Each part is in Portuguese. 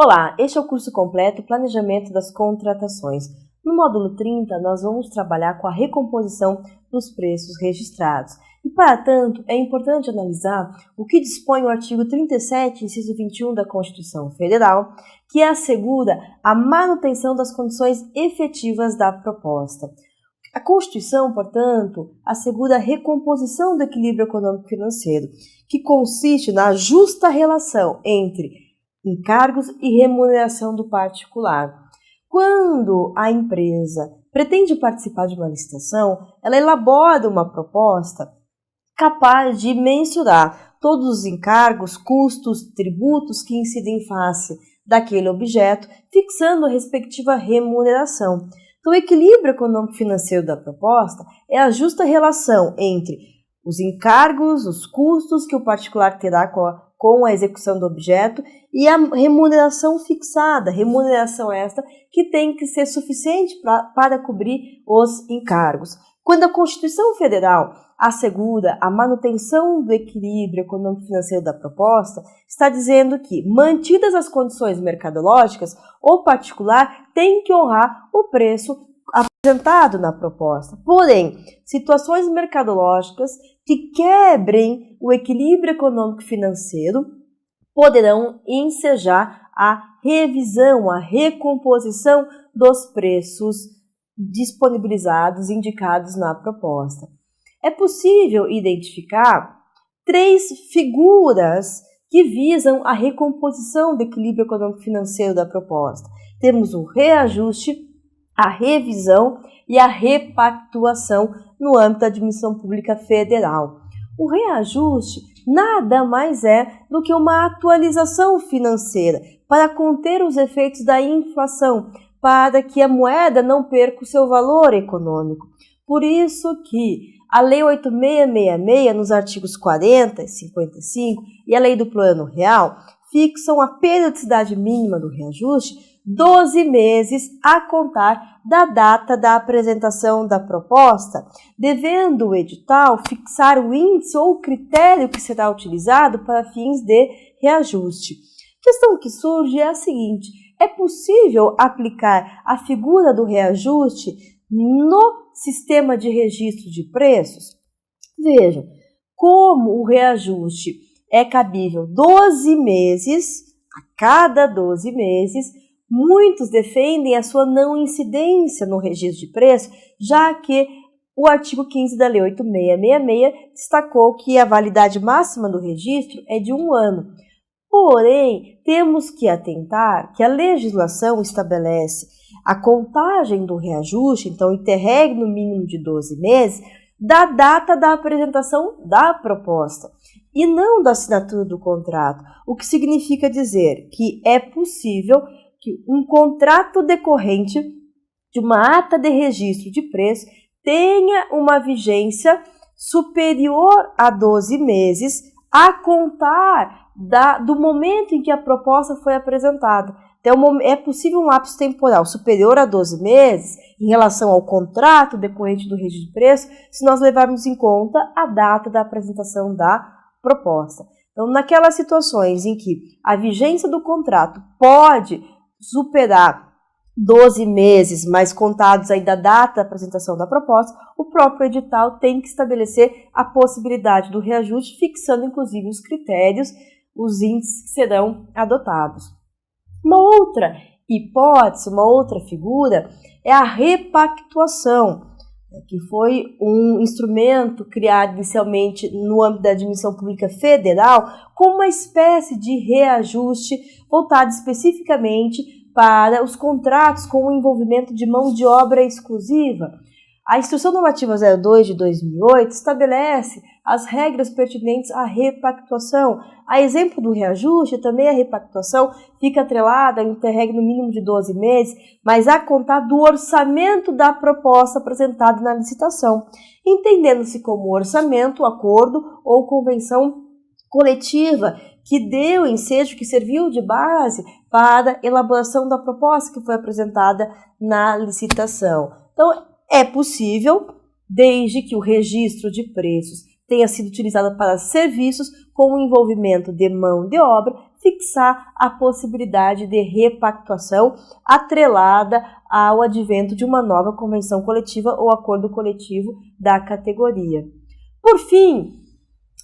Olá, este é o curso completo Planejamento das Contratações. No módulo 30, nós vamos trabalhar com a recomposição dos preços registrados. E, para tanto, é importante analisar o que dispõe o artigo 37, inciso 21 da Constituição Federal, que assegura a manutenção das condições efetivas da proposta. A Constituição, portanto, assegura a recomposição do equilíbrio econômico-financeiro, que consiste na justa relação entre encargos e remuneração do particular. Quando a empresa pretende participar de uma licitação, ela elabora uma proposta capaz de mensurar todos os encargos, custos, tributos que incidem face daquele objeto, fixando a respectiva remuneração. Então, o equilíbrio econômico-financeiro da proposta é a justa relação entre os encargos, os custos que o particular terá com a execução do objeto e a remuneração fixada, remuneração esta que tem que ser suficiente para cobrir os encargos. Quando a Constituição Federal assegura a manutenção do equilíbrio econômico-financeiro da proposta, está dizendo que, mantidas as condições mercadológicas, o particular tem que honrar o preço apresentado na proposta. Porém, situações mercadológicas que quebrem o equilíbrio econômico-financeiro poderão ensejar a revisão, a recomposição dos preços disponibilizados, indicados na proposta. É possível identificar três figuras que visam a recomposição do equilíbrio econômico-financeiro da proposta. Temos o reajuste, a revisão e a repactuação no âmbito da administração pública federal. O reajuste nada mais é do que uma atualização financeira para conter os efeitos da inflação, para que a moeda não perca o seu valor econômico. Por isso que a Lei 8666, nos artigos 40 e 55, e a Lei do Plano Real, fixam a periodicidade mínima do reajuste 12 meses a contar da data da apresentação da proposta, devendo o edital fixar o índice ou o critério que será utilizado para fins de reajuste. A questão que surge é a seguinte: é possível aplicar a figura do reajuste no sistema de registro de preços? Vejam, como o reajuste é cabível 12 meses, a cada 12 meses, muitos defendem a sua não incidência no registro de preço, já que o artigo 15 da Lei 8666 destacou que a validade máxima do registro é de 1 ano. Porém, temos que atentar que a legislação estabelece a contagem do reajuste, então interregno mínimo de 12 meses, da data da apresentação da proposta e não da assinatura do contrato, o que significa dizer que é possível que um contrato decorrente de uma ata de registro de preço tenha uma vigência superior a 12 meses a contar do momento em que a proposta foi apresentada. Então, é possível um lapso temporal superior a 12 meses em relação ao contrato decorrente do registro de preço, se nós levarmos em conta a data da apresentação da proposta. Então, naquelas situações em que a vigência do contrato pode superar 12 meses, mais contados aí da data da apresentação da proposta, o próprio edital tem que estabelecer a possibilidade do reajuste, fixando inclusive os critérios, os índices que serão adotados. Uma outra hipótese, uma outra figura é a repactuação, que foi um instrumento criado inicialmente no âmbito da administração pública federal como uma espécie de reajuste voltado especificamente para os contratos com o envolvimento de mão de obra exclusiva. A Instrução Normativa 02 de 2008 estabelece as regras pertinentes à repactuação. A exemplo do reajuste, também a repactuação fica atrelada ao interregno mínimo de 12 meses, mas a contar do orçamento da proposta apresentada na licitação, entendendo-se como orçamento, acordo ou convenção coletiva que deu ensejo, que serviu de base para a elaboração da proposta que foi apresentada na licitação. Então, é possível, desde que o registro de preços tenha sido utilizado para serviços com o envolvimento de mão de obra, fixar a possibilidade de repactuação atrelada ao advento de uma nova convenção coletiva ou acordo coletivo da categoria. Por fim,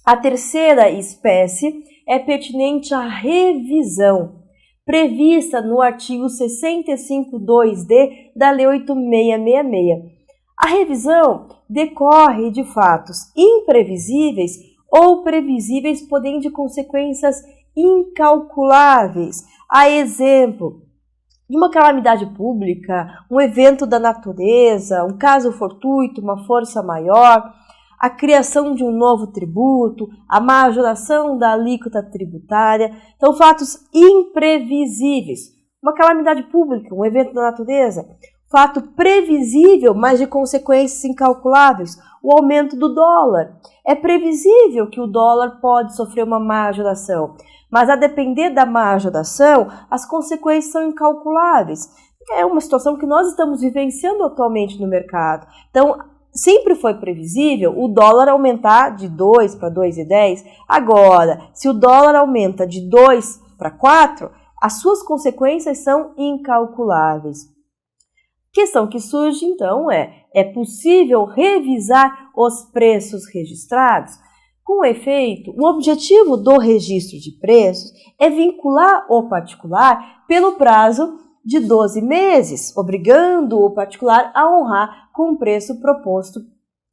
a terceira espécie é pertinente à revisão, prevista no artigo 65.2d da Lei 8.666. A revisão decorre de fatos imprevisíveis ou previsíveis, podendo de consequências incalculáveis. A exemplo de uma calamidade pública, um evento da natureza, um caso fortuito, uma força maior, a criação de um novo tributo, a majoração da alíquota tributária. Então, fatos imprevisíveis. Uma calamidade pública, um evento da natureza. Fato previsível, mas de consequências incalculáveis, o aumento do dólar. É previsível que o dólar pode sofrer uma majoração, mas a depender da majoração, as consequências são incalculáveis. É uma situação que nós estamos vivenciando atualmente no mercado. Então, sempre foi previsível o dólar aumentar de 2 para 2,10. Agora, se o dólar aumenta de 2 para 4, as suas consequências são incalculáveis. A questão que surge, então, é possível revisar os preços registrados? Com efeito, o objetivo do registro de preços é vincular o particular pelo prazo de 12 meses, obrigando o particular a honrar com o preço proposto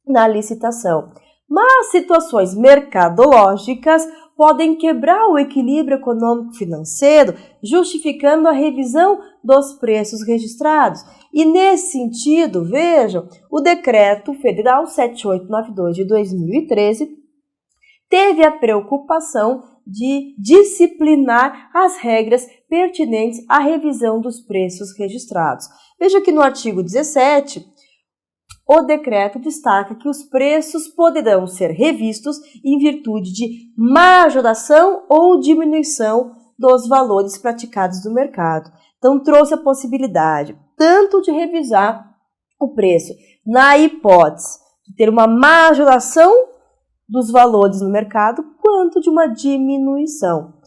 na licitação. Mas situações mercadológicas podem quebrar o equilíbrio econômico-financeiro, justificando a revisão dos preços registrados. E nesse sentido, vejam, o Decreto Federal 7892 de 2013 teve a preocupação de disciplinar as regras pertinentes à revisão dos preços registrados. Veja que no artigo 17, o decreto destaca que os preços poderão ser revistos em virtude de majoração ou diminuição dos valores praticados no mercado. Então, trouxe a possibilidade tanto de revisar o preço na hipótese de ter uma majoração dos valores no mercado, quanto de uma diminuição.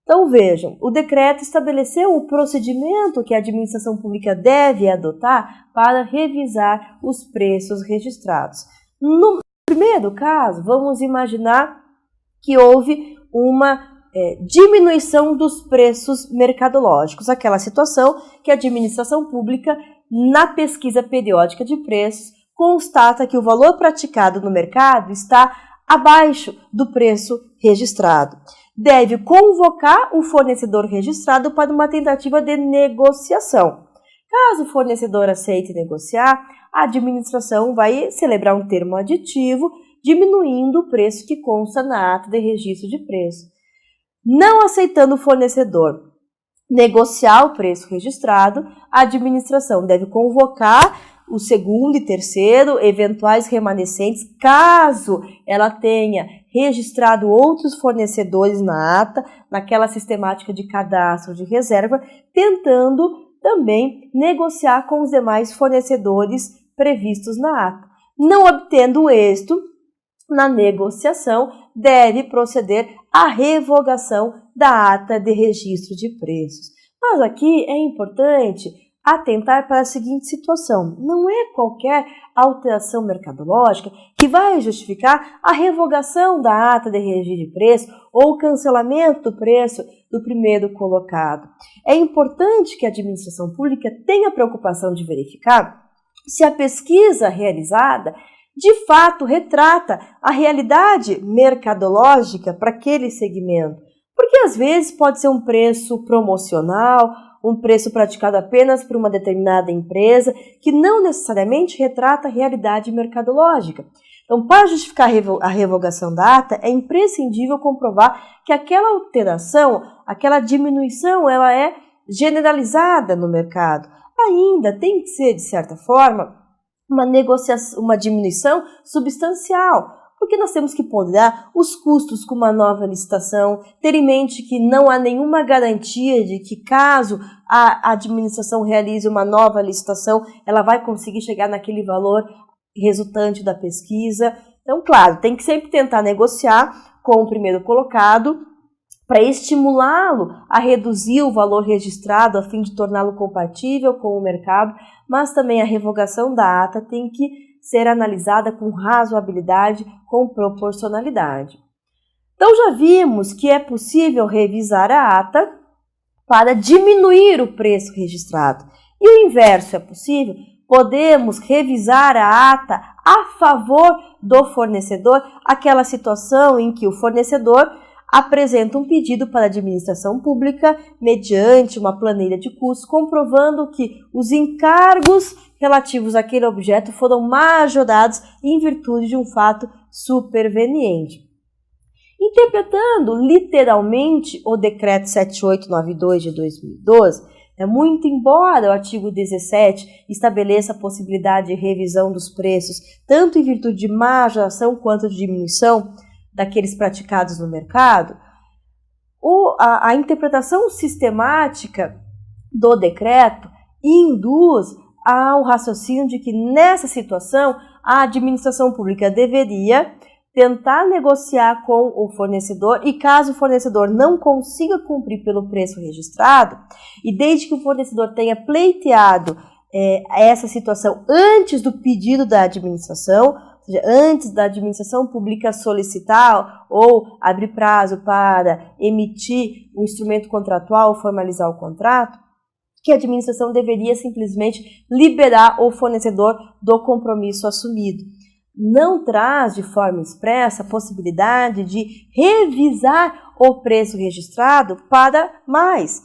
Então, vejam, o decreto estabeleceu o procedimento que a administração pública deve adotar para revisar os preços registrados. No primeiro caso, vamos imaginar que houve uma diminuição dos preços mercadológicos, aquela situação que a administração pública, na pesquisa periódica de preços, constata que o valor praticado no mercado está abaixo do preço registrado. Deve convocar o fornecedor registrado para uma tentativa de negociação. Caso o fornecedor aceite negociar, a administração vai celebrar um termo aditivo, diminuindo o preço que consta na ata de registro de preço. Não aceitando o fornecedor negociar o preço registrado, a administração deve convocar o segundo e terceiro, eventuais remanescentes, caso ela tenha registrado outros fornecedores na ata, naquela sistemática de cadastro de reserva, tentando também negociar com os demais fornecedores previstos na ata. Não obtendo êxito na negociação, deve proceder à revogação da ata de registro de preços. Mas aqui é importante atentar para a seguinte situação: não é qualquer alteração mercadológica que vai justificar a revogação da ata de registro de preço ou o cancelamento do preço do primeiro colocado. É importante que a administração pública tenha preocupação de verificar se a pesquisa realizada de fato retrata a realidade mercadológica para aquele segmento, porque às vezes pode ser um preço promocional, um preço praticado apenas por uma determinada empresa, que não necessariamente retrata a realidade mercadológica. Então, para justificar a revogação da ata, é imprescindível comprovar que aquela alteração, aquela diminuição, ela é generalizada no mercado. Ainda tem que ser, de certa forma, uma diminuição substancial, porque nós temos que ponderar os custos com uma nova licitação, ter em mente que não há nenhuma garantia de que, caso a administração realize uma nova licitação, ela vai conseguir chegar naquele valor resultante da pesquisa. Então, claro, tem que sempre tentar negociar com o primeiro colocado para estimulá-lo a reduzir o valor registrado a fim de torná-lo compatível com o mercado, mas também a revogação da ata tem que ser analisada com razoabilidade, com proporcionalidade. Então já vimos que é possível revisar a ata para diminuir o preço registrado. E o inverso é possível? Podemos revisar a ata a favor do fornecedor, aquela situação em que o fornecedor apresenta um pedido para a administração pública mediante uma planilha de custos, comprovando que os encargos relativos àquele objeto foram majorados em virtude de um fato superveniente. Interpretando literalmente o Decreto 7892 de 2012, muito embora o artigo 17 estabeleça a possibilidade de revisão dos preços, tanto em virtude de majoração quanto de diminuição daqueles praticados no mercado, a interpretação sistemática do decreto induz ao raciocínio de que nessa situação a administração pública deveria tentar negociar com o fornecedor e caso o fornecedor não consiga cumprir pelo preço registrado e desde que o fornecedor tenha pleiteado essa situação antes do pedido da administração, ou seja, antes da administração pública solicitar ou abrir prazo para emitir um instrumento contratual ou formalizar o contrato, que a administração deveria simplesmente liberar o fornecedor do compromisso assumido. Não traz de forma expressa a possibilidade de revisar o preço registrado para mais,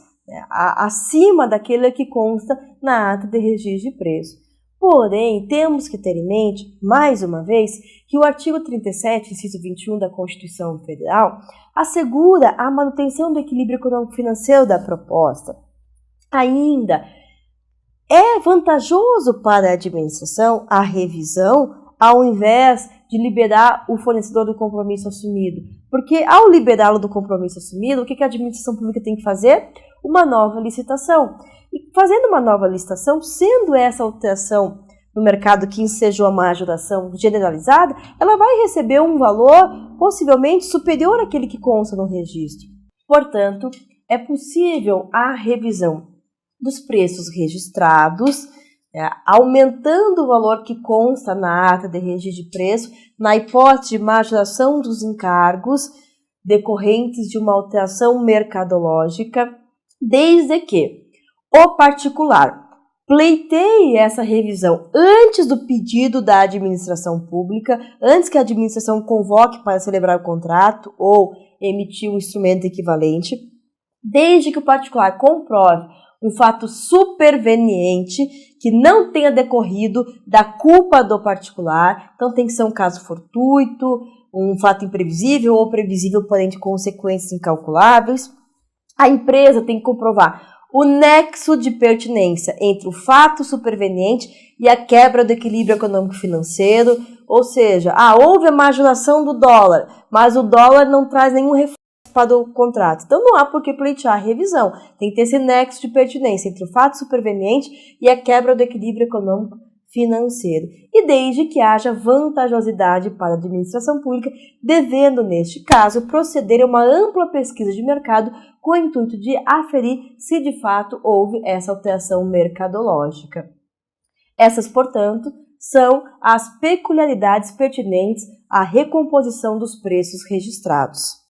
acima daquele que consta na ata de registro de preço. Porém, temos que ter em mente, mais uma vez, que o artigo 37, inciso 21 da Constituição Federal, assegura a manutenção do equilíbrio econômico-financeiro da proposta. Ainda, é vantajoso para a administração a revisão ao invés de liberar o fornecedor do compromisso assumido. Porque ao liberá-lo do compromisso assumido, o que a administração pública tem que fazer? Uma nova licitação. E fazendo uma nova licitação, sendo essa alteração no mercado que ensejou a majoração generalizada, ela vai receber um valor possivelmente superior àquele que consta no registro. Portanto, é possível a revisão dos preços registrados, aumentando o valor que consta na ata de registro de preço, na hipótese de majoração dos encargos decorrentes de uma alteração mercadológica, desde que o particular pleiteie essa revisão antes do pedido da administração pública, antes que a administração convoque para celebrar o contrato ou emitir um instrumento equivalente, desde que o particular comprove um fato superveniente que não tenha decorrido da culpa do particular, então tem que ser um caso fortuito, um fato imprevisível ou previsível, porém de consequências incalculáveis. A empresa tem que comprovar o nexo de pertinência entre o fato superveniente e a quebra do equilíbrio econômico-financeiro, ou seja, houve a majoração do dólar, mas o dólar não traz nenhum reforço para o contrato. Então não há por que pleitear a revisão. Tem que ter esse nexo de pertinência entre o fato superveniente e a quebra do equilíbrio econômico-financeiro. E desde que haja vantajosidade para a administração pública, devendo, neste caso, proceder a uma ampla pesquisa de mercado com o intuito de aferir se de fato houve essa alteração mercadológica. Essas, portanto, são as peculiaridades pertinentes à recomposição dos preços registrados.